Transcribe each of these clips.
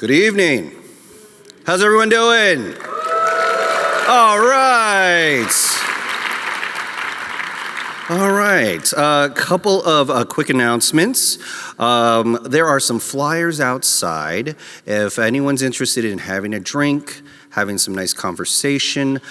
Good evening. How's everyone doing? All right. All right. A couple of quick announcements. There are some flyers outside. If anyone's interested in having a drink, having some nice conversation,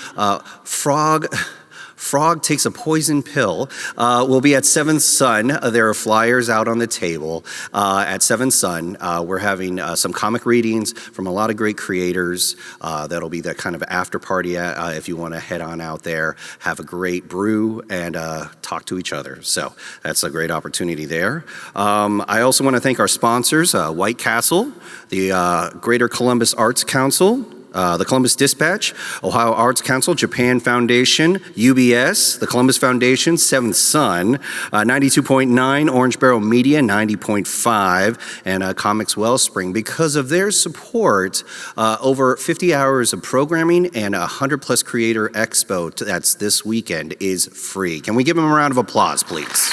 Frog takes a poison pill. We'll be at Seventh Sun. There are flyers out on the table at Seventh Sun. We're having some comic readings from a lot of great creators. That'll be the kind of after party if you want to head on out there, have a great brew, and talk to each other. So that's a great opportunity there. I also want to thank our sponsors, White Castle, the Greater Columbus Arts Council, the Columbus Dispatch, Ohio Arts Council, Japan Foundation, UBS, the Columbus Foundation, Seventh Sun, 92.9, Orange Barrel Media, 90.5, and Comics Wellspring. Because of their support, over 50 hours of programming and 100+ Creator Expo that's this weekend is free. Can we give them a round of applause, please?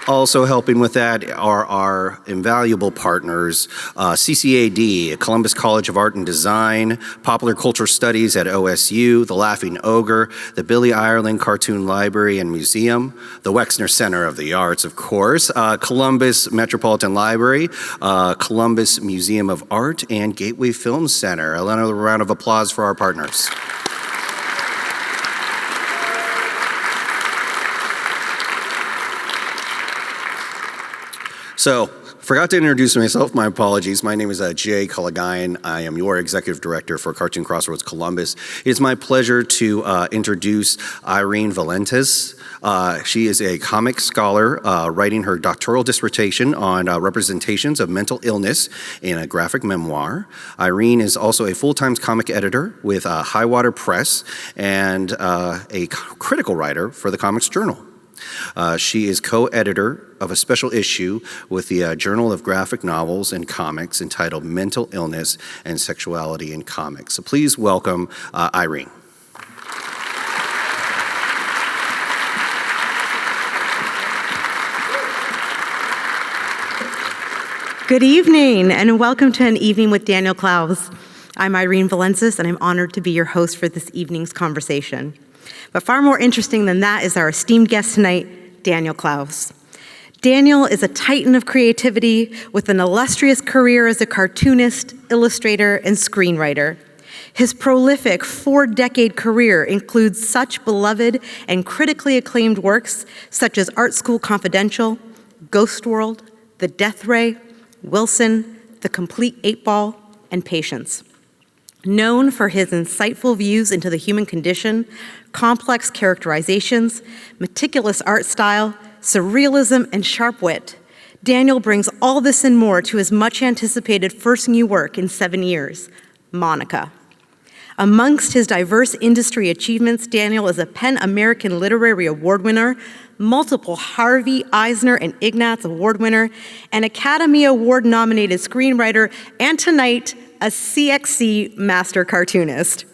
Also helping with that are our invaluable partners, CCAD, Columbus College of Art and Design, Popular Culture Studies at OSU, the Laughing Ogre, the Billy Ireland Cartoon Library and Museum, the Wexner Center of the Arts, of course, Columbus Metropolitan Library, Columbus Museum of Art, and Gateway Film Center. Another round of applause for our partners. So, forgot to introduce myself, my apologies. My name is Jay Culligayan. I am your Executive Director for Cartoon Crossroads Columbus. It is my pleasure to introduce Irene Velentzas. She is a comic scholar writing her doctoral dissertation on representations of mental illness in a graphic memoir. Irene is also a full-time comic editor with Highwater Press and a critical writer for the Comics Journal. She is co-editor of a special issue with the Journal of Graphic Novels and Comics entitled Mental Illness and Sexuality in Comics. So please welcome Irene. Good evening, and welcome to An Evening with Daniel Clowes. I'm Irene Velentzas, and I'm honored to be your host for this evening's conversation. But far more interesting than that is our esteemed guest tonight, Daniel Clowes. Daniel is a titan of creativity with an illustrious career as a cartoonist, illustrator, and screenwriter. His prolific 4-decade career includes such beloved and critically acclaimed works such as Art School Confidential, Ghost World, The Death Ray, Wilson, The Complete Eightball, and Patience. Known for his insightful views into the human condition, complex characterizations, meticulous art style, surrealism, and sharp wit, Daniel brings all this and more to his much-anticipated first new work in 7 years, Monica. Amongst his diverse industry achievements, Daniel is a PEN American Literary Award winner, multiple Harvey, Eisner, and Ignatz Award winner, an Academy Award-nominated screenwriter, and tonight, a CXC master cartoonist.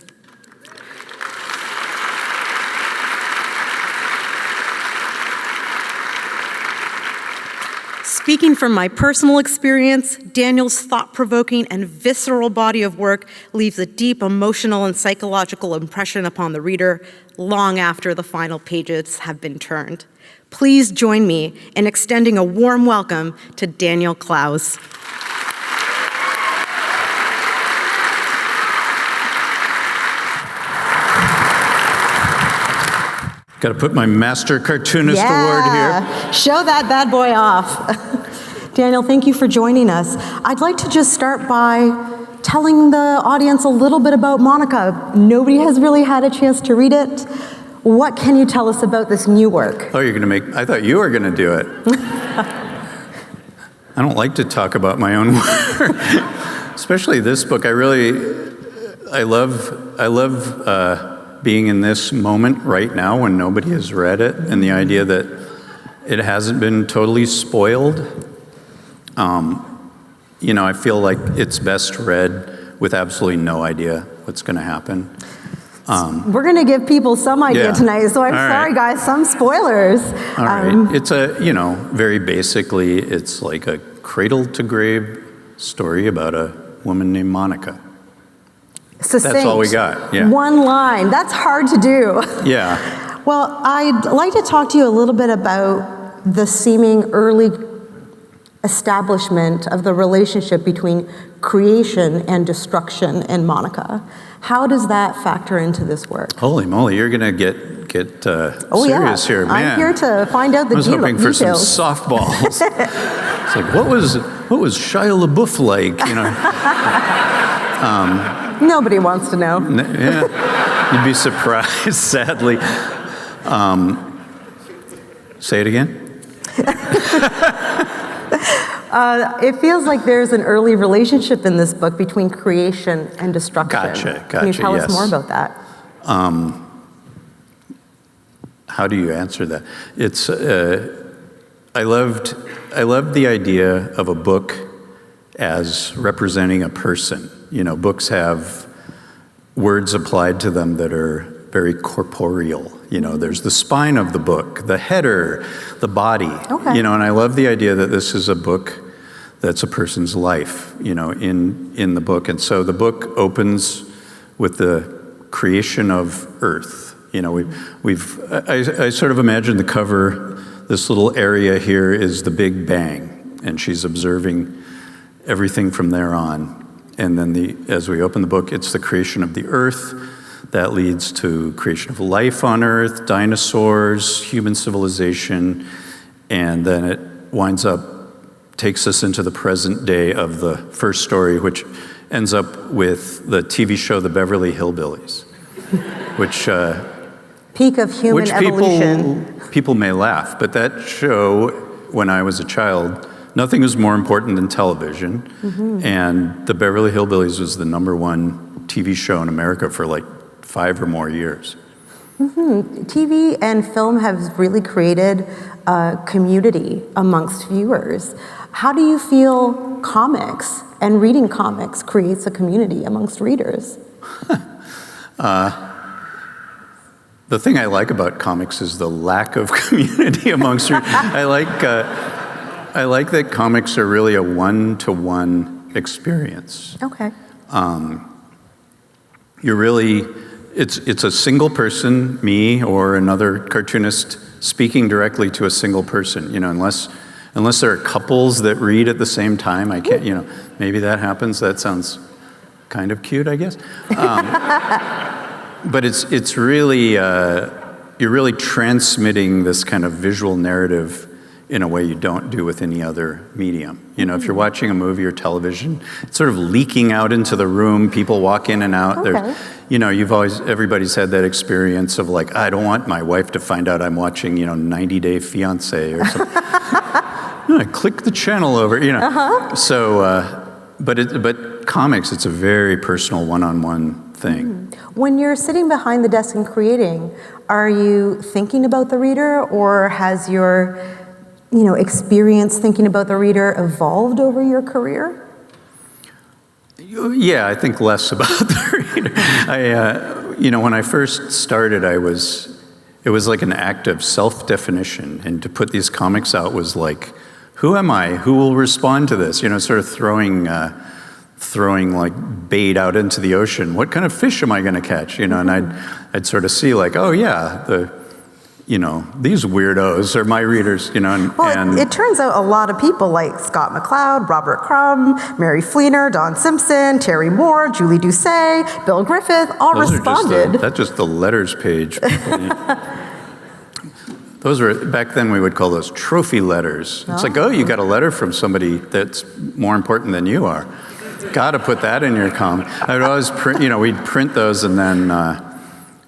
Speaking from my personal experience, Daniel's thought-provoking and visceral body of work leaves a deep emotional and psychological impression upon the reader long after the final pages have been turned. Please join me in extending a warm welcome to Daniel Clowes. Got to put my Master Cartoonist Award here. Show that bad boy off. Daniel, thank you for joining us. I'd like to just start by telling the audience a little bit about Monica. Nobody has really had a chance to read it. What can you tell us about this new work? Oh, I thought you were going to do it. I don't like to talk about my own work, especially this book. I love being in this moment right now when nobody has read it, and the idea that it hasn't been totally spoiled. I feel like it's best read with absolutely no idea what's going to happen. We're going to give people some idea Yeah. tonight, so I'm All right. sorry, guys, some spoilers. All right. It's very basically, it's like a cradle-to-grave story about a woman named Monica. Succinct. That's all we got, yeah. One line. That's hard to do. Yeah. Well, I'd like to talk to you a little bit about the seeming early establishment of the relationship between creation and destruction in Monica. How does that factor into this work? Holy moly, you're going to get serious here, man. I'm here to find out the I was hoping for some details. softballs. It's like, what was Shia LaBeouf like? Nobody wants to know. Yeah, you'd be surprised, sadly. Say it again. It feels like there's an early relationship in this book between creation and destruction. Gotcha, Can you tell us yes. more about that? How do you answer that? It's I loved the idea of a book as representing a person. Books have words applied to them that are very corporeal. There's the spine of the book, the header, the body. Okay. And I love the idea that this is a book that's a person's life, in the book. And so the book opens with the creation of Earth. I sort of imagine the cover, this little area here is the Big Bang, and she's observing everything from there on. And then as we open the book, it's the creation of the Earth. That leads to creation of life on Earth, dinosaurs, human civilization, and then it takes us into the present day of the first story, which ends up with the TV show The Beverly Hillbillies, which Peak of human evolution. people may laugh, but that show, when I was a child, nothing was more important than television, and The Beverly Hillbillies was the #1 TV show in America for like 5 or more years. TV and film have really created a community amongst viewers. How do you feel comics and reading comics creates a community amongst readers? The thing I like about comics is the lack of community amongst readers. I like that comics are really a one-to-one experience. Okay. It's a single person, me or another cartoonist, speaking directly to a single person. Unless there are couples that read at the same time, I can't. Maybe that happens. That sounds kind of cute, I guess. But it's really you're really transmitting this kind of visual narrative in a way you don't do with any other medium. If you're watching a movie or television, it's sort of leaking out into the room. People walk in and out. Okay. Everybody's had that experience of like, I don't want my wife to find out I'm watching, 90 Day Fiancé or something. I click the channel over, So, but comics, it's a very personal one-on-one thing. When you're sitting behind the desk and creating, are you thinking about the reader, or has your experience thinking about the reader evolved over your career? Yeah, I think less about the reader. When I first started, it was like an act of self-definition, and to put these comics out was like, who am I? Who will respond to this? Sort of throwing like bait out into the ocean. What kind of fish am I going to catch? And I'd sort of see like, oh yeah, these weirdos are my readers. It turns out a lot of people like Scott McCloud, Robert Crumb, Mary Fleener, Don Simpson, Terry Moore, Julie Doucet, Bill Griffith all responded. That's just the letters page. Those were, back then we would call those trophy letters. It's like, oh, you got a letter from somebody that's more important than you are. Got to put that in your comic. I would always print, we'd print those, and then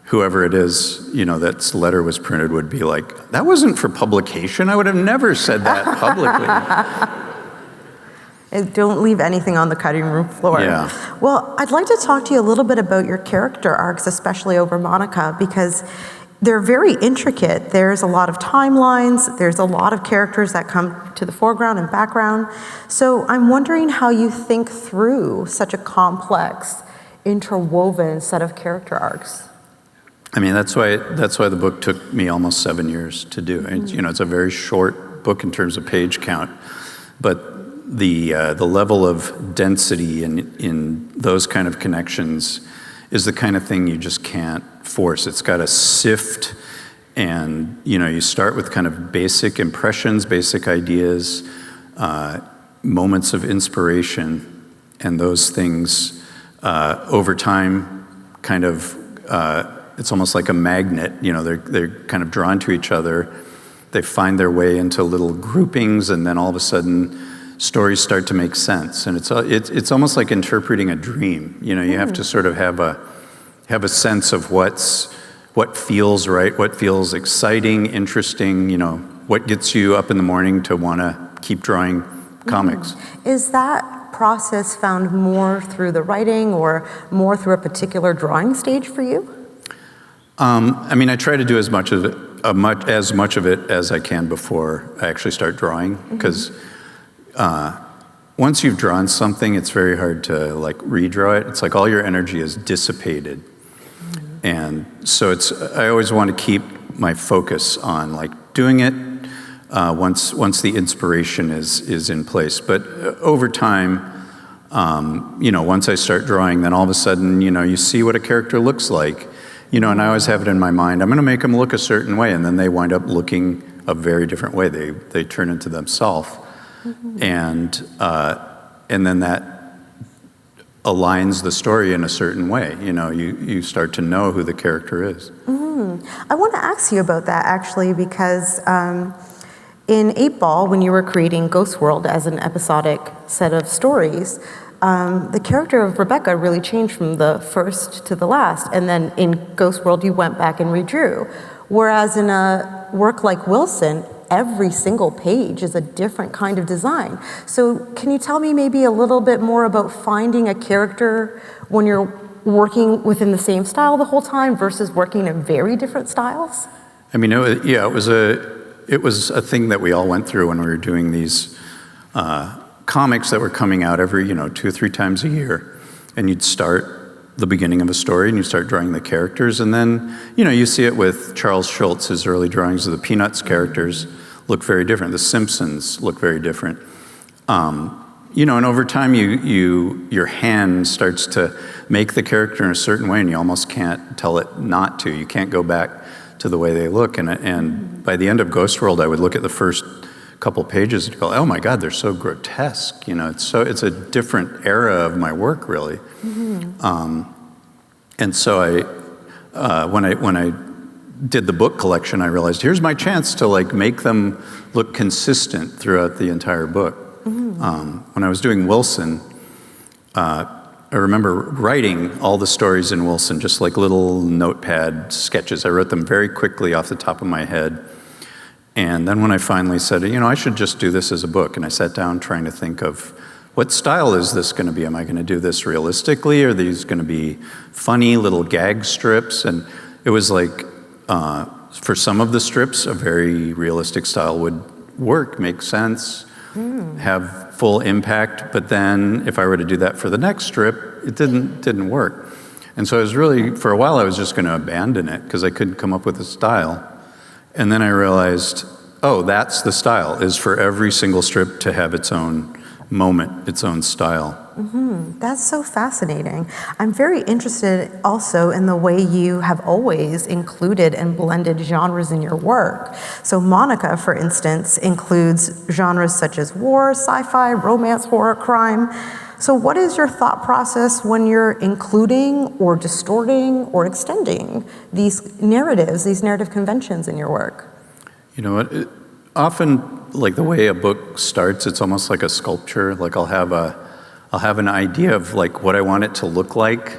whoever it is, that letter was printed would be like, that wasn't for publication. I would have never said that publicly. Don't leave anything on the cutting room floor. Yeah. Well, I'd like to talk to you a little bit about your character arcs, especially over Monica, because they're very intricate. There's a lot of timelines. There's a lot of characters that come to the foreground and background. So I'm wondering how you think through such a complex, interwoven set of character arcs. I mean, that's why the book took me almost 7 years to do. It's, you know, it's a very short book in terms of page count, but the level of density in those kind of connections is the kind of thing you just can't force. It's got to sift, and you know, you start with kind of basic impressions, basic ideas, moments of inspiration, and those things over time kind of it's almost like a magnet. You know, they're kind of drawn to each other. They find their way into little groupings, and then all of a sudden, stories start to make sense. And it's almost like interpreting a dream. You know, you have to sort of have a sense of what feels right, what feels exciting, interesting. You know, what gets you up in the morning to want to keep drawing comics. Is that process found more through the writing or more through a particular drawing stage for you? I mean, I try to do as much of it as I can before I actually start drawing, because once you've drawn something, it's very hard to like redraw it. It's like all your energy is dissipated, and so I always want to keep my focus on like doing it once the inspiration is in place. But over time, you know, once I start drawing, then all of a sudden, you know, you see what a character looks like. You know, and I always have it in my mind, I'm going to make them look a certain way, and then they wind up looking a very different way. They turn into themselves, and then that aligns the story in a certain way. You know, you start to know who the character is. I want to ask you about that, actually, because in Eightball, when you were creating Ghost World as an episodic set of stories, the character of Rebecca really changed from the first to the last, and then in Ghost World you went back and redrew. Whereas in a work like Wilson, every single page is a different kind of design. So can you tell me maybe a little bit more about finding a character when you're working within the same style the whole time versus working in very different styles? I mean, it was a thing that we all went through when we were doing these comics that were coming out every, 2 or 3 times a year. And you'd start the beginning of a story and you start drawing the characters. And then, you see it with Charles Schulz, his early drawings of the Peanuts characters look very different. The Simpsons look very different. And over time your hand starts to make the character in a certain way and you almost can't tell it not to. You can't go back to the way they look. And by the end of Ghost World, I would look at the first couple pages and go, oh my God, they're so grotesque. It's a different era of my work, really. And so when I did the book collection, I realized here's my chance to make them look consistent throughout the entire book. When I was doing Wilson, I remember writing all the stories in Wilson, just like little notepad sketches. I wrote them very quickly off the top of my head. And then when I finally said, I should just do this as a book, and I sat down trying to think of what style is this going to be? Am I going to do this realistically? Are these going to be funny little gag strips? And it was like, for some of the strips, a very realistic style would work, make sense, have full impact. But then if I were to do that for the next strip, it didn't work. And so I was really, for a while, I was just going to abandon it because I couldn't come up with a style. And then I realized, oh, that's the style, is for every single strip to have its own moment, its own style. That's so fascinating. I'm very interested also in the way you have always included and blended genres in your work. So Monica, for instance, includes genres such as war, sci-fi, romance, horror, crime. So what is your thought process when you're including or distorting or extending these narrative conventions in your work? You know what? Often, the way a book starts, it's almost like a sculpture. I'll have an idea of what I want it to look like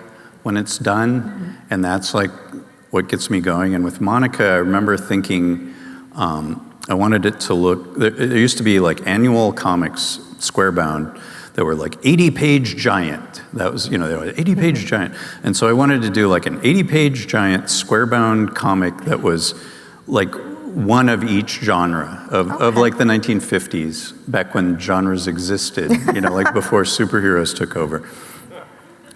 when it's done, and that's what gets me going. And with Monica, I remember thinking I wanted it to look. There used to be annual comics, square bound, that were 80-page giant. That was, they were 80-page giant. And so I wanted to do an 80-page giant square-bound comic that was one of each genre of the 1950s, back when genres existed, before superheroes took over.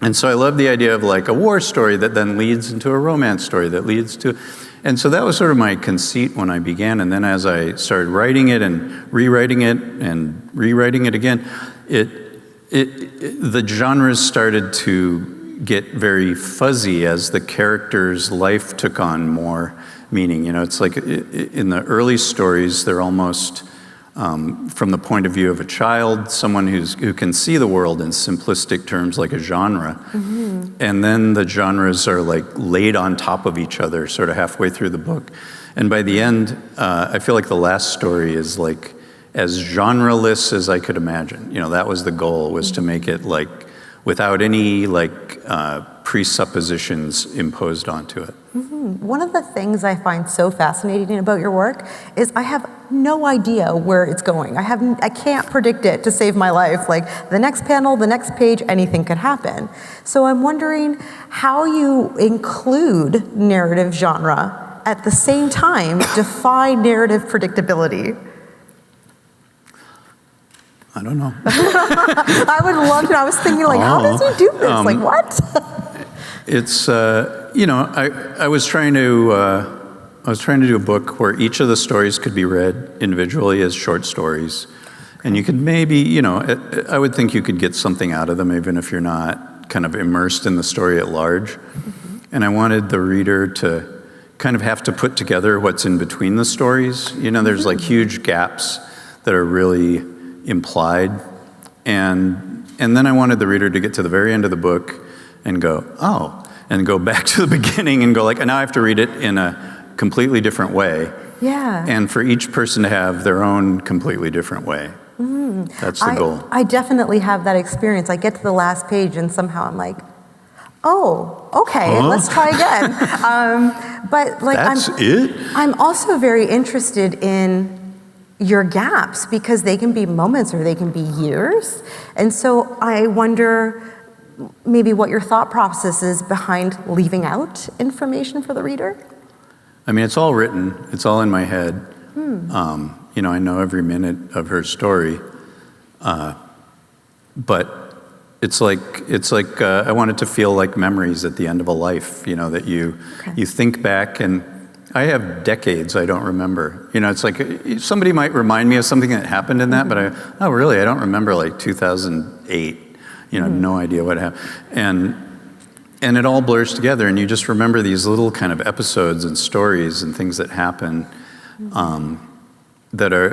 And so I love the idea of like a war story that then leads into a romance story that leads to, and so that was sort of my conceit when I began. And then as I started writing it and rewriting it and rewriting it again, the genres started to get very fuzzy as the character's life took on more meaning. You know, it's like in the early stories, they're almost from the point of view of a child, someone who can see the world in simplistic terms like a genre. Mm-hmm. And then the genres are like laid on top of each other sort of halfway through the book. And by the end, I feel like the last story is like as genre-less as I could imagine. You know, that was the goal, was to make it like without any like presuppositions imposed onto it. Mm-hmm. One of the things I find so fascinating about your work is I have no idea where it's going. I can't predict it to save my life. Like the next panel, the next page, anything could happen. So I'm wondering how you include narrative genre at the same time defy narrative predictability. I don't know. I would love to. I was thinking, like, how does he do this? Like, what? It's you know, I was trying to do a book where each of the stories could be read individually as short stories, and you could maybe, you know, I would think you could get something out of them even if you're not kind of immersed in the story at large. Mm-hmm. And I wanted the reader to kind of have to put together what's in between the stories. You know, there's like huge gaps that are really implied, and then I wanted the reader to get to the very end of the book and go, oh, and go back to the beginning and go like, now I have to read it in a completely different way. Yeah. And for each person to have their own completely different way. Mm-hmm. That's the goal. I definitely have that experience. I get to the last page and somehow I'm like, oh, okay, let's try again. But like, I'm also very interested in your gaps because they can be moments or they can be years. And so I wonder maybe what your thought process is behind leaving out information for the reader. I mean, it's all written. It's all in my head. You know, I know every minute of her story. But it's like I want it to feel like memories at the end of a life, you know, that you think back, and I have decades I don't remember. You know, it's like somebody might remind me of something that happened in that, but I don't remember like 2008. You know, no idea what happened. And it all blurs together, and you just remember these little kind of episodes and stories and things that happen that are,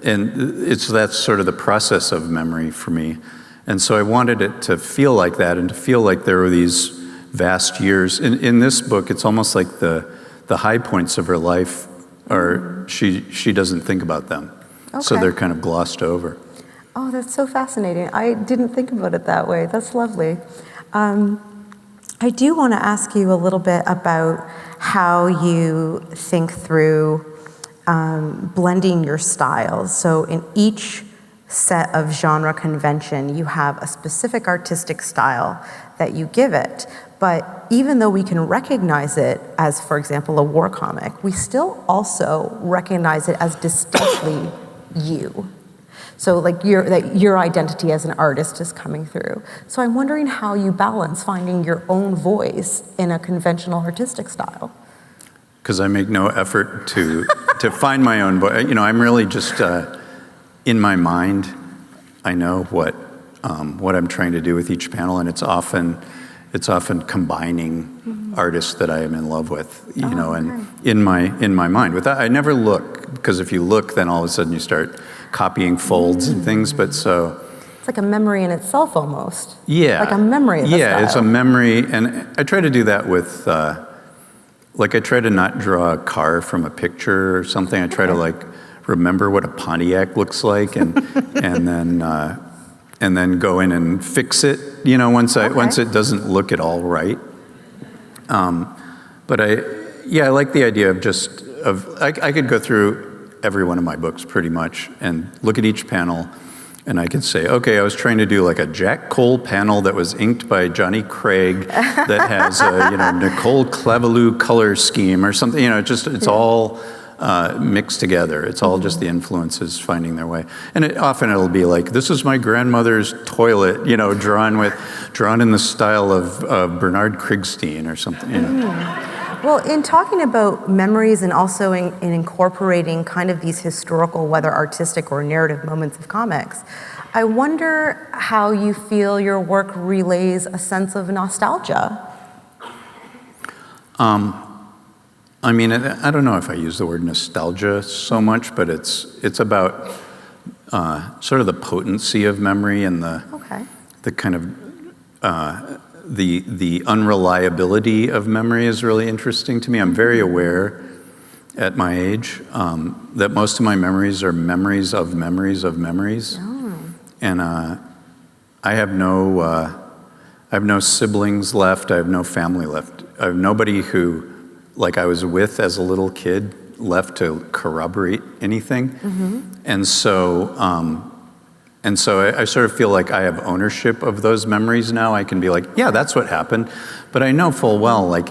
and that's sort of the process of memory for me. And so I wanted it to feel like that, and to feel like there were these vast years. In this book, it's almost like the high points of her life are, she doesn't think about them. Okay. So they're kind of glossed over. Oh, that's so fascinating. I didn't think about it that way. That's lovely. I do want to ask you a little bit about how you think through blending your styles. So in each set of genre convention, you have a specific artistic style that you give it. But even though we can recognize it as, for example, a war comic, we still also recognize it as distinctly you. So like your identity as an artist is coming through. So I'm wondering how you balance finding your own voice in a conventional artistic style. Because I make no effort to find my own voice. You know, I'm really just in my mind. I know what I'm trying to do with each panel, and it's often combining artists that I am in love with. You know, and in my mind. I never look, because if you look, then all of a sudden you start copying folds and things. But so it's like a memory in itself, almost. Yeah, like a memory of a style. It's a memory, and I try to do that with. Like I try to not draw a car from a picture or something. I try to like remember what a Pontiac looks like, and then go in and fix it. You know, once it doesn't look at all right. But I like the idea of I could go through every one of my books pretty much and look at each panel, and I could say, okay, I was trying to do like a Jack Cole panel that was inked by Johnny Craig that has a Nicole Clavelou color scheme or something. You know, it's all mixed together. It's all just the influences finding their way. And often it'll be like, this is my grandmother's toilet, drawn in the style of Bernard Krigstein or something. Well, in talking about memories and also in incorporating kind of these historical, whether artistic or narrative moments of comics, I wonder how you feel your work relays a sense of nostalgia. I mean, I don't know if I use the word nostalgia so much, but it's about sort of the potency of memory and the kind of the unreliability of memory is really interesting to me. I'm very aware at my age that most of my memories are memories of memories of memories, and I have no siblings left. I have no family left. I have nobody who, like I was with as a little kid, left to corroborate anything. And so I sort of feel like I have ownership of those memories now. I can be like, yeah, that's what happened. But I know full well, like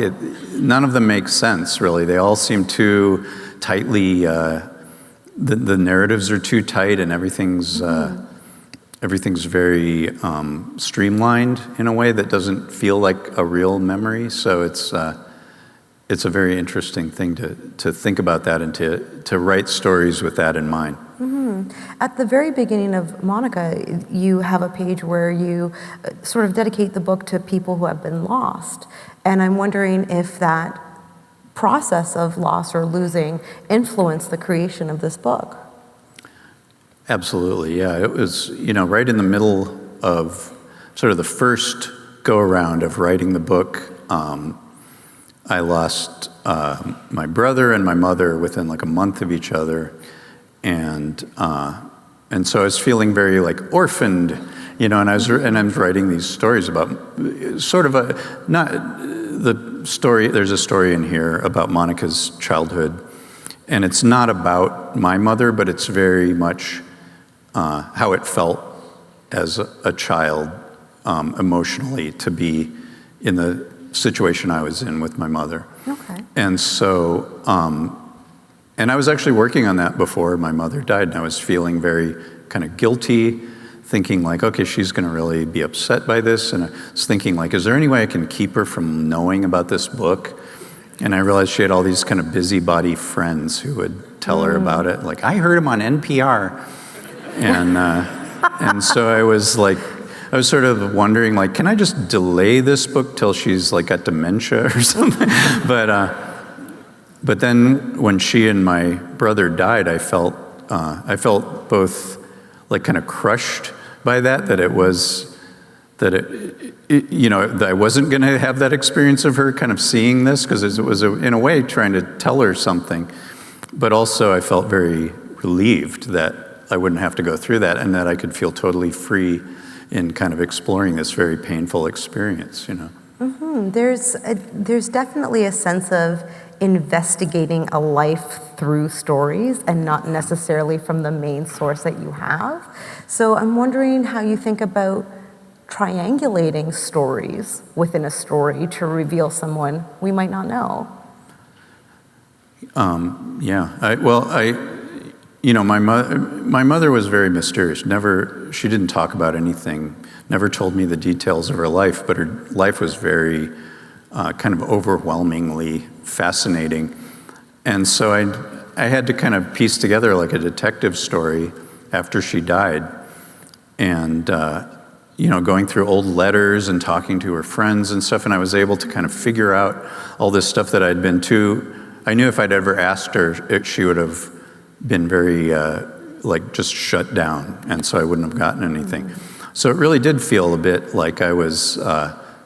none of them make sense, really. They all seem too tightly, the narratives are too tight and everything's very streamlined in a way that doesn't feel like a real memory. So it's a very interesting thing to think about that and to write stories with that in mind. At the very beginning of Monica, you have a page where you sort of dedicate the book to people who have been lost. And I'm wondering if that process of loss or losing influenced the creation of this book. Absolutely, yeah. It was, right in the middle of sort of the first go-around of writing the book. I lost my brother and my mother within like a month of each other, and so I was feeling very like orphaned, and I'm writing these stories about sort of the story. There's a story in here about Monica's childhood, and it's not about my mother, but it's very much how it felt as a child emotionally to be in the situation I was in with my mother. Okay. And so, and I was actually working on that before my mother died, and I was feeling very kind of guilty, thinking like, okay, she's gonna really be upset by this, and I was thinking like, is there any way I can keep her from knowing about this book? And I realized she had all these kind of busybody friends who would tell her about it, like, I heard him on NPR. And so I was sort of wondering, like, can I just delay this book till she's like got dementia or something? But then when she and my brother died, I felt both like kind of crushed by that I wasn't going to have that experience of her kind of seeing this, because it was in a way trying to tell her something, but also I felt very relieved that I wouldn't have to go through that, and that I could feel totally free in kind of exploring this very painful experience, There's definitely a sense of investigating a life through stories and not necessarily from the main source that you have. So I'm wondering how you think about triangulating stories within a story to reveal someone we might not know. My mother was very mysterious. She didn't talk about anything, never told me the details of her life, but her life was very kind of overwhelmingly fascinating. And so I had to kind of piece together like a detective story after she died. And, going through old letters and talking to her friends and stuff, and I was able to kind of figure out all this stuff that I'd been to. I knew if I'd ever asked her, she would have been very, just shut down, and so I wouldn't have gotten anything. So it really did feel a bit like I was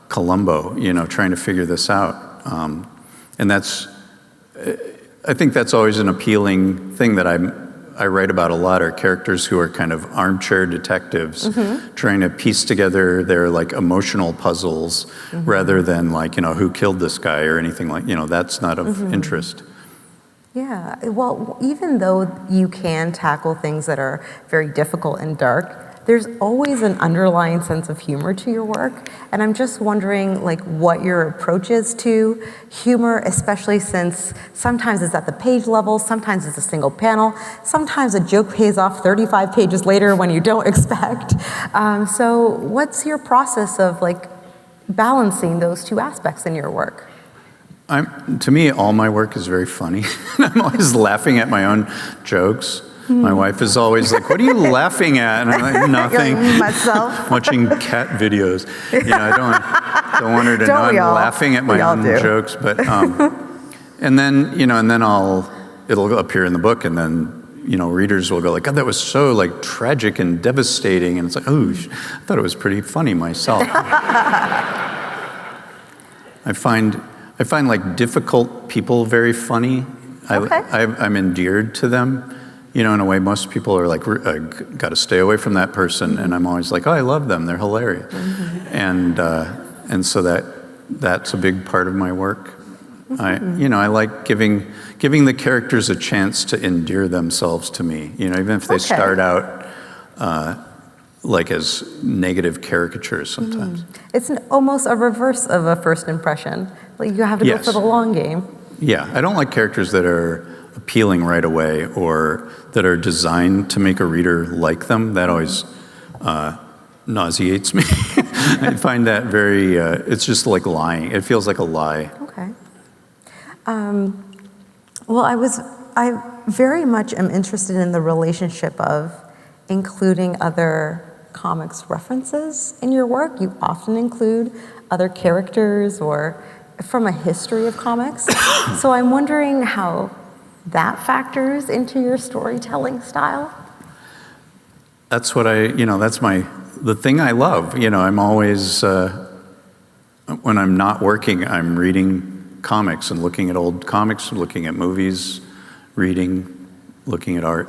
Columbo, trying to figure this out. And I think that's always an appealing thing that I write about a lot, are characters who are kind of armchair detectives, trying to piece together their like emotional puzzles, rather than like, who killed this guy or anything like, that's not of interest. Yeah, well, even though you can tackle things that are very difficult and dark, there's always an underlying sense of humor to your work. And I'm just wondering like what your approach is to humor, especially since sometimes it's at the page level, sometimes it's a single panel, sometimes a joke pays off 35 pages later when you don't expect. So what's your process of like balancing those two aspects in your work? To me, all my work is very funny. I'm always laughing at my own jokes. My wife is always like, "What are you laughing at?" And I'm like, "Nothing." Myself. Watching cat videos. I don't want her to know I'm laughing at my own jokes. But and then it'll appear in the book, and then readers will go like, "God, that was so like tragic and devastating," and it's like, "Oh, I thought it was pretty funny myself." I find like difficult people very funny. I'm endeared to them. In a way, most people are like, I got to stay away from that person, and I'm always like, oh, I love them, they're hilarious, and so that's a big part of my work. I like giving the characters a chance to endear themselves to me. Even if they start out like as negative caricatures sometimes. It's almost a reverse of a first impression. Like you have to go for the long game. Yeah, I don't like characters that are appealing right away or that are designed to make a reader like them. That always nauseates me. I find that very, it's just like lying. It feels like a lie. Okay. Well, I very much am interested in the relationship of including other comics references in your work. You often include other characters or from a history of comics. So I'm wondering how that factors into your storytelling style. That's what the thing I love. I'm always, when I'm not working, I'm reading comics and looking at old comics, looking at movies, reading, looking at art.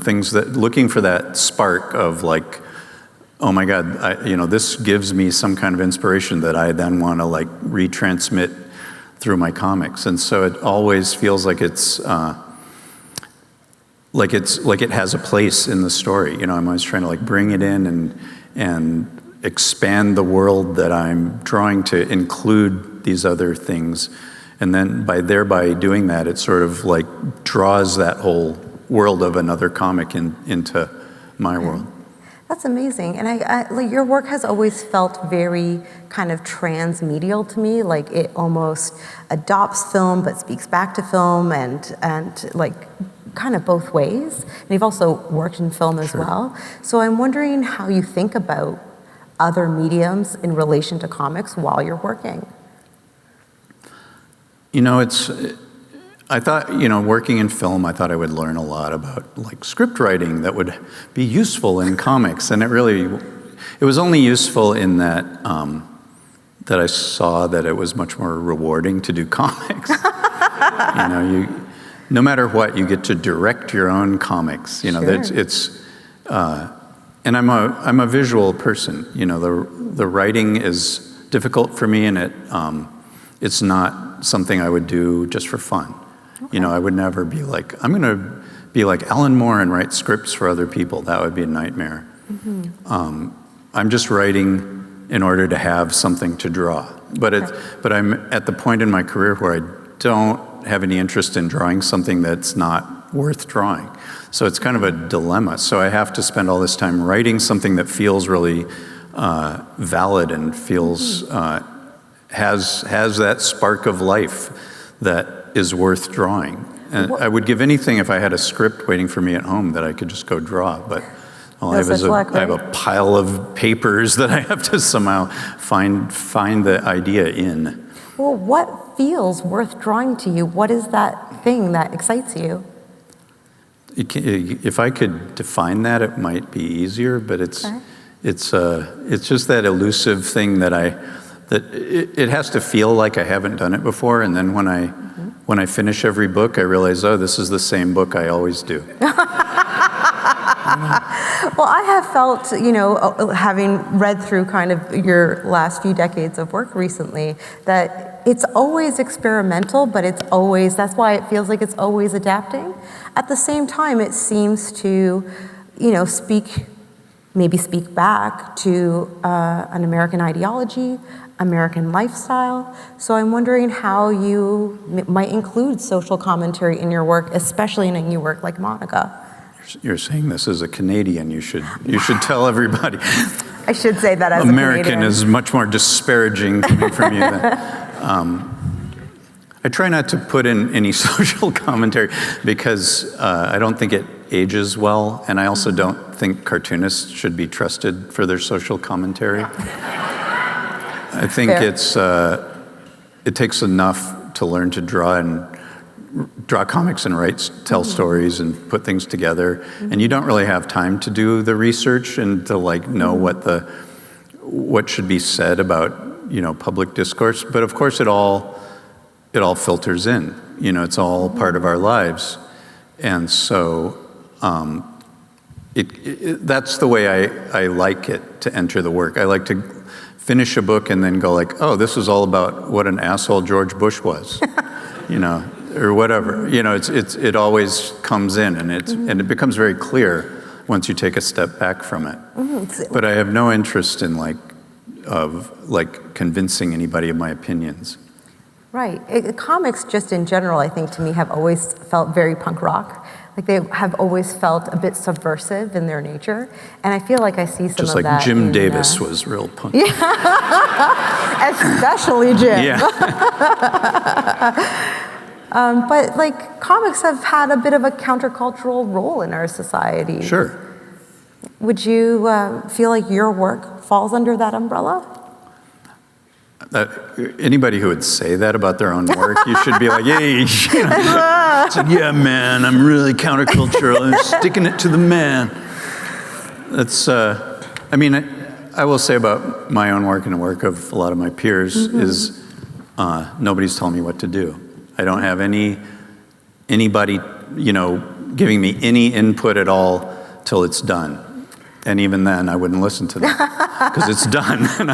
Things looking for that spark of like, oh my God, this gives me some kind of inspiration that I then want to like retransmit through my comics. And so it always feels like it's like it has a place in the story. I'm always trying to like bring it in and expand the world that I'm drawing to include these other things. And then thereby doing that, it sort of like draws that whole world of another comic into my world. That's amazing. And like your work has always felt very kind of transmedial to me, like it almost adopts film but speaks back to film and like kind of both ways. And you've also worked in film as well. So I'm wondering how you think about other mediums in relation to comics while you're working. I thought, working in film, I thought I would learn a lot about like script writing that would be useful in comics. And it was only useful in that I saw that it was much more rewarding to do comics. No matter what, you get to direct your own comics. And I'm a visual person. The writing is difficult for me, and it's not something I would do just for fun. Okay. I would never be like, I'm going to be like Alan Moore and write scripts for other people. That would be a nightmare. Mm-hmm. I'm just writing in order to have something to draw. But I'm at the point in my career where I don't have any interest in drawing something that's not worth drawing. So it's kind of a dilemma. So I have to spend all this time writing something that feels really valid and feels has that spark of life that is worth drawing. And I would give anything if I had a script waiting for me at home that I could just go draw. But all I have is I have a pile of papers that I have to somehow find the idea in. Well, what feels worth drawing to you? What is that thing that excites you? If I could define that, it might be easier. But it's just that elusive thing that it has to feel like I haven't done it before, and then when I finish every book, I realize, oh, this is the same book I always do. Well, I have felt, having read through kind of your last few decades of work recently, that it's always experimental, but that's why it feels like it's always adapting. At the same time, it seems to, speak maybe speak back to an American ideology, American lifestyle. So I'm wondering how you might include social commentary in your work, especially in a new work like Monica. You're saying this as a Canadian. You should tell everybody. I should say that as American a Canadian. is much more disparaging coming from you. I try not to put in any social commentary because I don't think it ages well, and I also don't think cartoonists should be trusted for their social commentary. I think it takes enough to learn to draw comics and tell stories and put things together, and you don't really have time to do the research and to know what should be said about public discourse. But of course, it all filters in. It's all part of our lives, and so that's the way I like it to enter the work. I like to finish a book and then go oh, this was all about what an asshole George Bush was, or whatever. It always comes in, and and it becomes very clear once you take a step back from it. But I have no interest in convincing anybody of my opinions. Right. Comics, just in general, I think to me have always felt very punk rock. They have always felt a bit subversive in their nature, and I feel like I see some just of that. Just like Jim Davis was real punk. Yeah. Especially Jim. Yeah. But comics have had a bit of a countercultural role in our society. Sure. Would you feel like your work falls under that umbrella? Anybody who would say that about their own work, you should be like, hey, yeah, man, I'm really countercultural. I'm sticking it to the man. That's, I will say about my own work and the work of a lot of my peers is nobody's telling me what to do. I don't have anybody, giving me any input at all till it's done. And even then, I wouldn't listen to them because it's done and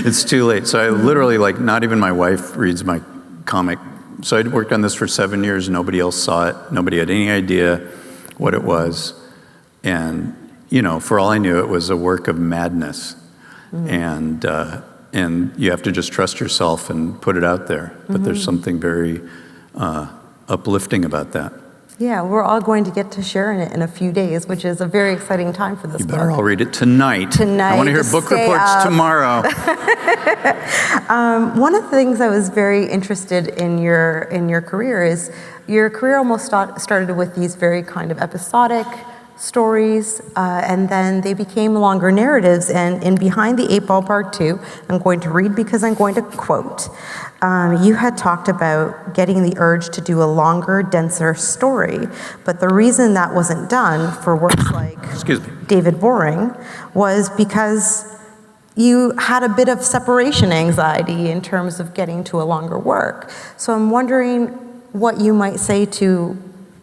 it's too late. So I literally, not even my wife reads my comic. So I'd worked on this for 7 years. Nobody else saw it. Nobody had any idea what it was. And, for all I knew, it was a work of madness. And you have to just trust yourself and put it out there. But there's something very uplifting about that. Yeah, we're all going to get to share in it in a few days, which is a very exciting time for this book. You better all read it tonight. Tonight. I want to hear book reports tomorrow. One of the things I was very interested in your career is your career almost started with these very kind of episodic stories, and then they became longer narratives. And in Behind the Eightball Part 2, I'm going to read because I'm going to quote. You had talked about getting the urge to do a longer, denser story, but the reason that wasn't done for works like David Boring was because you had a bit of separation anxiety in terms of getting to a longer work. So I'm wondering what you might say to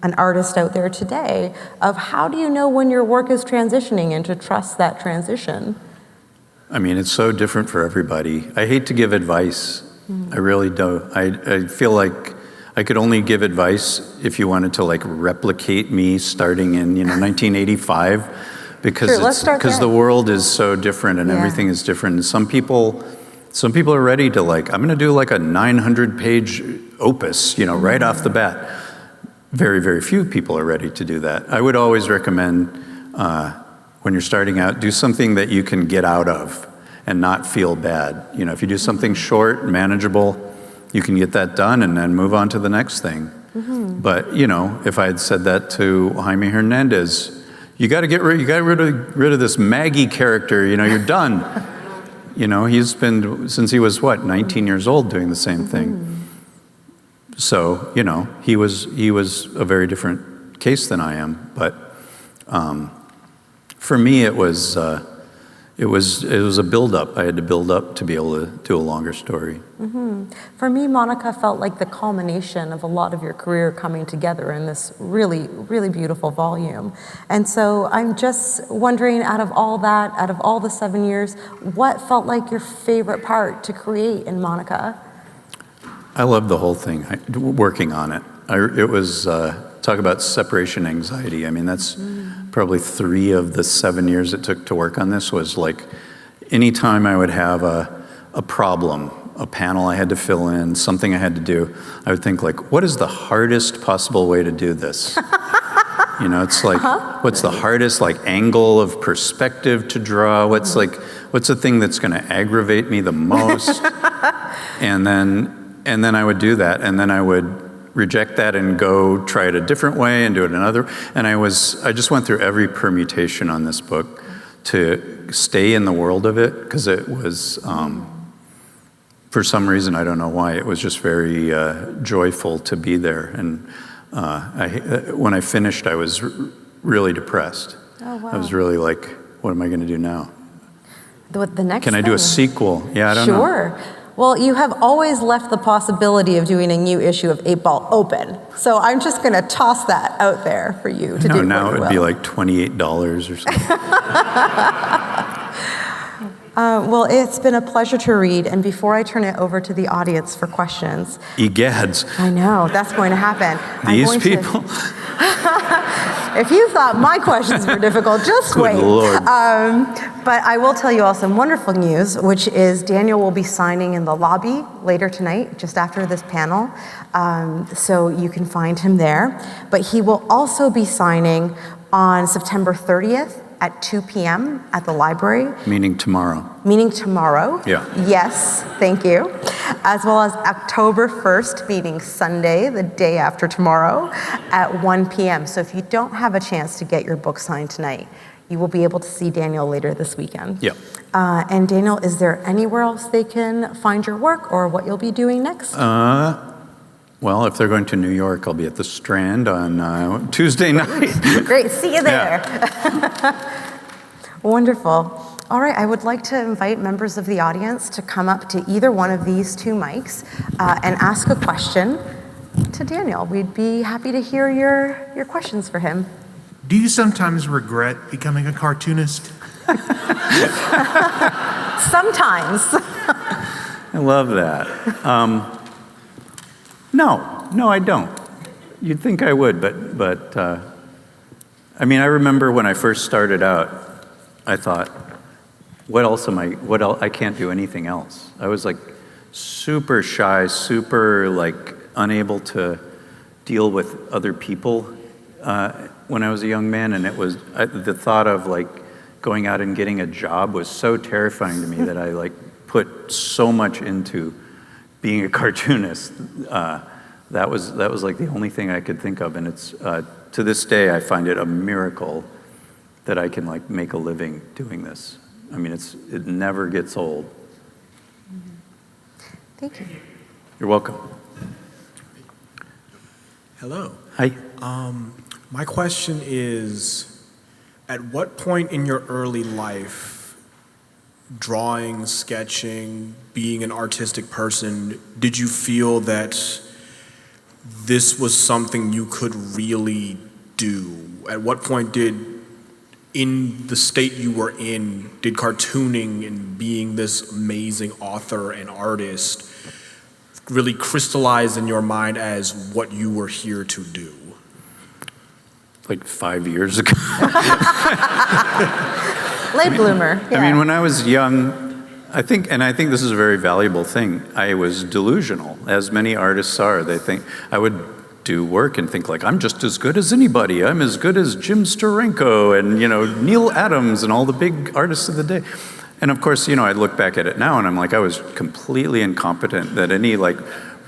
an artist out there today of how do you know when your work is transitioning and to trust that transition? It's so different for everybody. I hate to give advice. I really do. I feel like I could only give advice if you wanted to replicate me starting in 1985, because the world is so different and everything is different. And some people are ready to I'm going to do a 900-page opus, right off the bat. Very, very few people are ready to do that. I would always recommend when you're starting out, do something that you can get out of and not feel bad. If you do something short, manageable, you can get that done and then move on to the next thing. But, if I had said that to Jaime Hernandez, you got to get rid of this Maggie character, you're done. He's been, since he was 19 years old doing the same thing. So, he was a very different case than I am. But for me, it was a build-up. I had to build up to be able to do a longer story. For me, Monica felt like the culmination of a lot of your career coming together in this really, really beautiful volume. And so I'm just wondering, out of all the 7 years, what felt like your favorite part to create in Monica? I loved the whole thing, working on it. It was, talk about separation anxiety. That's probably 3 of the 7 years it took to work on this was like, anytime I would have a problem, a panel I had to fill in, something I had to do, I would think like, what is the hardest possible way to do this? You know, it's like, what's the hardest like angle of perspective to draw? What's the thing that's going to aggravate me the most? And then I would do that, and then I would reject that and go try it a different way and do it another. And I just went through every permutation on this book to stay in the world of it, because it was, for some reason, I don't know why, it was just very joyful to be there. And when I finished, I was really depressed. Oh, wow. I was really like, what am I going to do now? The next Can I do a sequel? Yeah, I don't know. Sure. Well, you have always left the possibility of doing a new issue of Eightball open. So I'm just going to toss that out there for you to do. Now it would be like $28 or something. Well, it's been a pleasure to read. And before I turn it over to the audience for questions. Egads. I know, that's going to happen. These people. If you thought my questions were difficult, just wait. Good Lord. But I will tell you all some wonderful news, which is Daniel will be signing in the lobby later tonight, just after this panel. So you can find him there. But he will also be signing on September 30th at 2 p.m. at the library. Meaning tomorrow. Meaning tomorrow. Yeah. Yes, thank you. As well as October 1st, meaning Sunday, the day after tomorrow, at 1 p.m. So if you don't have a chance to get your book signed tonight, you will be able to see Daniel later this weekend. Yeah. And Daniel, is there anywhere else they can find your work or what you'll be doing next? Well, if they're going to New York, I'll be at the Strand on Tuesday night. Great, see you there. Yeah. Wonderful. All right, I would like to invite members of the audience to come up to either one of these 2 mics and ask a question to Daniel. We'd be happy to hear your questions for him. Do you sometimes regret becoming a cartoonist? Sometimes. I love that. No, I don't. You'd think I would, but I mean, I remember when I first started out, I thought, I can't do anything else. I was like super shy, super like unable to deal with other people when I was a young man, and it was the thought of like going out and getting a job was so terrifying to me that I like put so much into being a cartoonist. That was like the only thing I could think of, and it's to this day I find it a miracle that I can like make a living doing this. I mean, it never gets old. Thank you. You're welcome. Hello. Hi. My question is, at what point in your early life, drawing, sketching, being an artistic person, did you feel that this was something you could really do? At what point in the state you were in, did cartooning and being this amazing author and artist really crystallize in your mind as what you were here to do? Like 5 years ago. Late bloomer. Yeah. I mean, when I was young, I think this is a very valuable thing. I was delusional, as many artists are. They think I would do work and think like, I'm just as good as anybody. I'm as good as Jim Steranko and, Neil Adams and all the big artists of the day. And of course, I look back at it now and I'm like, I was completely incompetent, that any like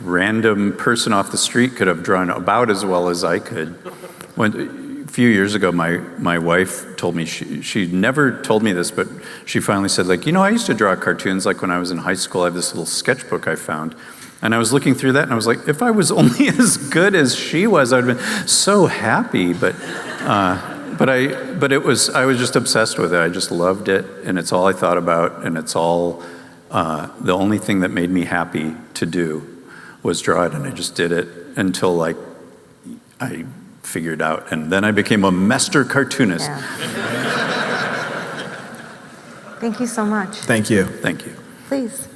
random person off the street could have drawn about as well as I could. A few years ago, my wife told me, she never told me this, but she finally said like, I used to draw cartoons like when I was in high school. I have this little sketchbook I found. And I was looking through that and I was like, if I was only as good as she was, I would have been so happy. But I was just obsessed with it. I just loved it, and it's all I thought about, and it's all, the only thing that made me happy to do was draw it, and I just did it until like I figured out, and then I became a master cartoonist. Yeah. Thank you so much. Thank you. Thank you. Please.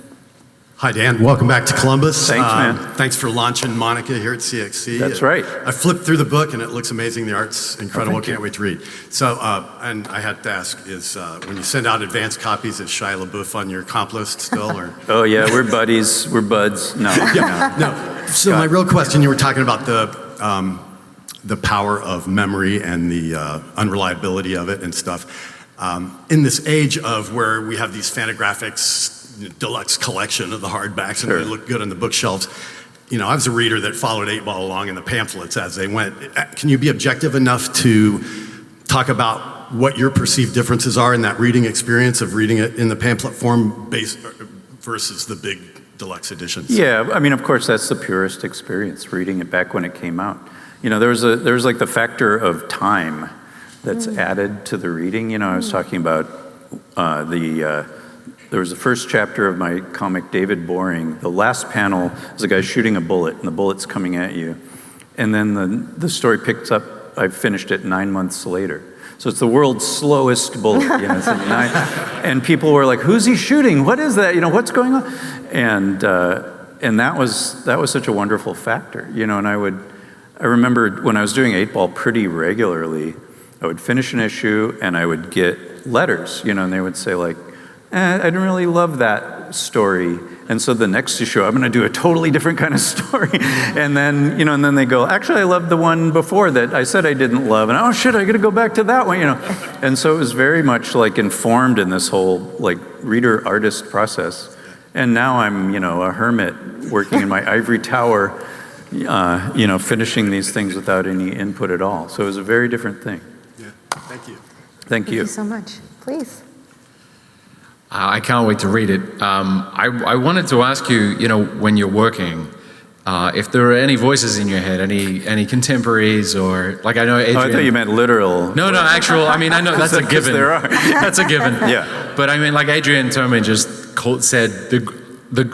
Hi, Dan. Welcome back to Columbus. Thanks, man. Thanks for launching Monica here at CXC. That's right. I flipped through the book, and it looks amazing. The art's incredible. thank you. Can't wait to read. So, and I had to ask, is when you send out advance copies, is Shia LaBeouf on your comp list still? Or? Oh, yeah, we're buddies. We're buds. No. Yeah, no. So my real question, you were talking about the power of memory and the unreliability of it and stuff. In this age of where we have these Fantagraphics deluxe collection of the hardbacks and they look good on the bookshelves, you know, I was a reader that followed Eightball along in the pamphlets as they went. Can you be objective enough to talk about what your perceived differences are in that reading experience of reading it in the pamphlet form versus the big deluxe editions? Yeah, I mean, of course, that's the purest experience, reading it back when it came out. You know, there's like the factor of time that's added to the reading. You know, I was talking about there was the first chapter of my comic, David Boring. The last panel is a guy shooting a bullet, and the bullet's coming at you. And then the story picks up, I finished it 9 months later. So it's the world's slowest bullet. You know, it's like and people were like, who's he shooting? What is that? You know, what's going on? And that was such a wonderful factor. You know, and I remember when I was doing Eightball pretty regularly, I would finish an issue and I would get letters, you know, and they would say like, I didn't really love that story. And so the next issue, I'm going to do a totally different kind of story. And then, you know, and then they go, actually, I loved the one before that I said I didn't love. And oh shit, I got to go back to that one, you know. And so it was very much like informed in this whole like reader-artist process. And now I'm, you know, a hermit working in my ivory tower, you know, finishing these things without any input at all. So it was a very different thing. Yeah, thank you. Thank you. Thank you so much. Please. I can't wait to read it. I wanted to ask you, you know, when you're working, if there are any voices in your head, any contemporaries or, like I know Adrian. Oh, I thought you meant literal. No, actual, I mean, I know that's a given. There are. That's a given. Yeah. But I mean, like Adrian Tolman just said,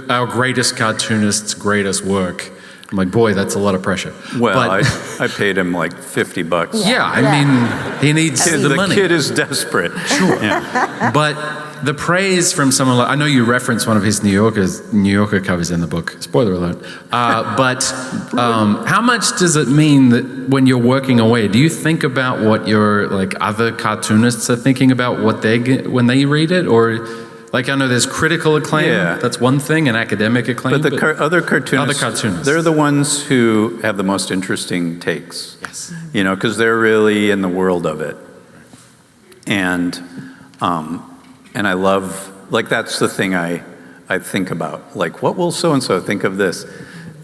our greatest cartoonist's greatest work. I'm like, boy, that's a lot of pressure. Well, but, I paid him like $50. Yeah, I mean, he needs the money. The kid is desperate. Sure. Yeah. But the praise from someone like, I know you reference one of his New Yorker covers in the book, spoiler alert, but how much does it mean that when you're working away, do you think about what your like other cartoonists are thinking about what they get when they read it? Or like I know there's critical acclaim, that's one thing, and academic acclaim. But other cartoonists, they're the ones who have the most interesting takes. Yes. You know, because they're really in the world of it. And I love, like that's the thing I think about. Like, what will so-and-so think of this?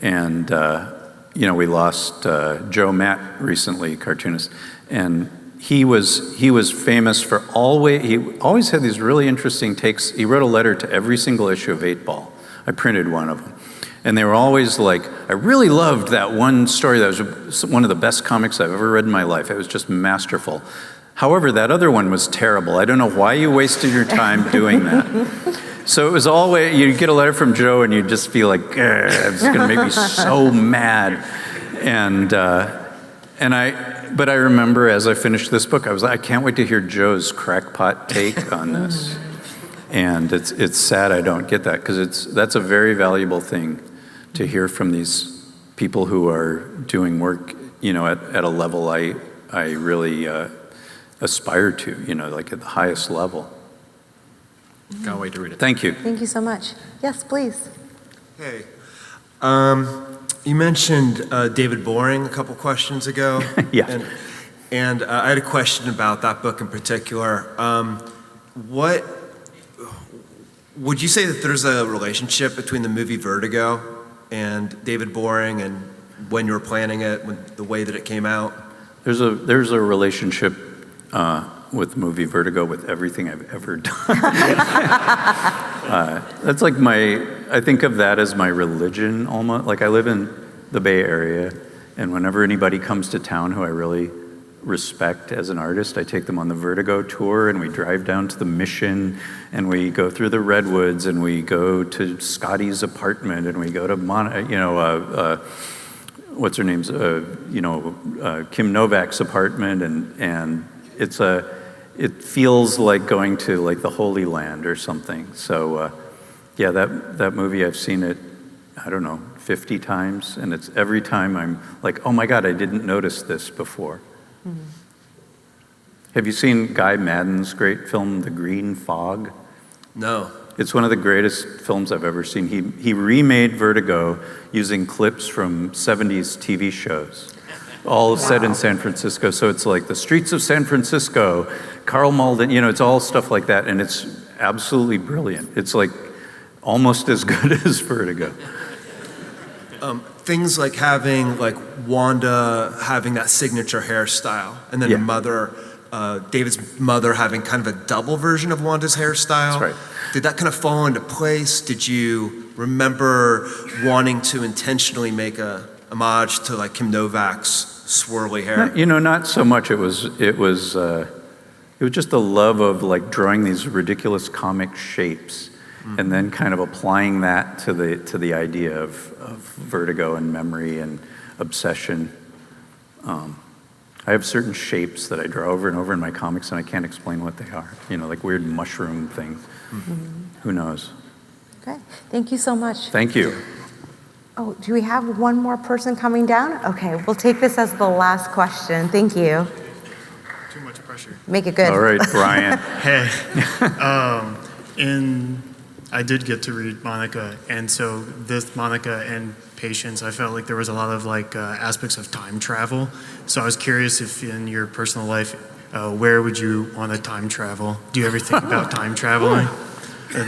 And, you know, we lost Joe Matt recently, cartoonist. And he was famous for he always had these really interesting takes. He wrote a letter to every single issue of Eightball. I printed one of them. And they were always like, I really loved that one story that was one of the best comics I've ever read in my life. It was just masterful. However, that other one was terrible. I don't know why you wasted your time doing that. So it was always, you get a letter from Joe and you just feel like, it's gonna make me so mad. But I remember as I finished this book, I was like, I can't wait to hear Joe's crackpot take on this. And it's sad I don't get that, because that's a very valuable thing to hear from these people who are doing work, you know, at a level I really aspire to, you know, like at the highest level. Can't wait to read it. Thank you. Thank you so much. Yes, please. Hey, you mentioned David Boring a couple questions ago. Yeah. And I had a question about that book in particular. What would you say that there's a relationship between the movie Vertigo and David Boring, and when you were planning it, the way that it came out? There's a relationship with movie Vertigo with everything I've ever done. That's like I think of that as my religion almost. Like I live in the Bay Area, and whenever anybody comes to town who I really respect as an artist, I take them on the Vertigo tour, and we drive down to the Mission, and we go through the Redwoods, and we go to Scotty's apartment, and we go to what's her name's, Kim Novak's apartment, and it feels like going to like the Holy Land or something. So Yeah, that movie, I've seen it, I don't know, 50 times, and it's every time I'm like, oh my God, I didn't notice this before. Mm-hmm. Have you seen Guy Madden's great film, The Green Fog? No. It's one of the greatest films I've ever seen. He remade Vertigo using clips from 70s TV shows, all set in San Francisco. So it's like the streets of San Francisco, Carl Malden, it's all stuff like that, and it's absolutely brilliant. It's like almost as good as Vertigo. Things like having Wanda having that signature hairstyle, and then David's mother having kind of a double version of Wanda's hairstyle. That's right. Did that kind of fall into place? Did you remember wanting to intentionally make a homage to Kim Novak's swirly hair? Not so much. It was just the love of drawing these ridiculous comic shapes, and then kind of applying that to the idea of vertigo and memory and obsession. I have certain shapes that I draw over and over in my comics, and I can't explain what they are. Like weird mushroom things. Mm-hmm. Who knows? Okay, thank you so much. Thank you. Oh, do we have one more person coming down? Okay, we'll take this as the last question. Thank you. Too much pressure. Make it good. All right, Brian. Hey, I did get to read Monica, and so this Monica and Patience, I felt like there was a lot of aspects of time travel. So I was curious if in your personal life, where would you want to time travel? Do you ever think about time traveling? And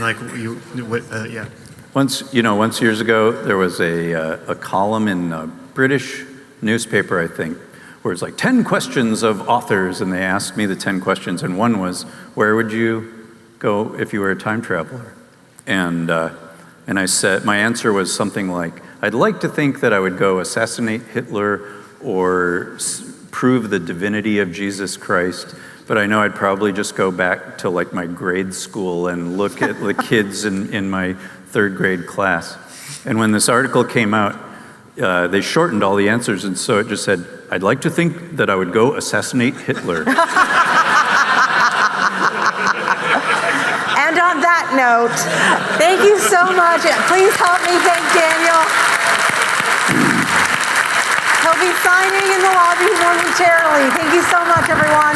yeah. Once years ago, there was a column in a British newspaper, I think, where it's 10 questions of authors, and they asked me the 10 questions, and one was, where would you go if you were a time traveler? And I said, my answer was something like, I'd like to think that I would go assassinate Hitler or prove the divinity of Jesus Christ, but I know I'd probably just go back to my grade school and look at the kids in my third grade class. And when this article came out, they shortened all the answers, and so it just said, I'd like to think that I would go assassinate Hitler. And on that note, thank you so much. Please help me thank Daniel. He'll be signing in the lobby momentarily. Thank you so much, everyone.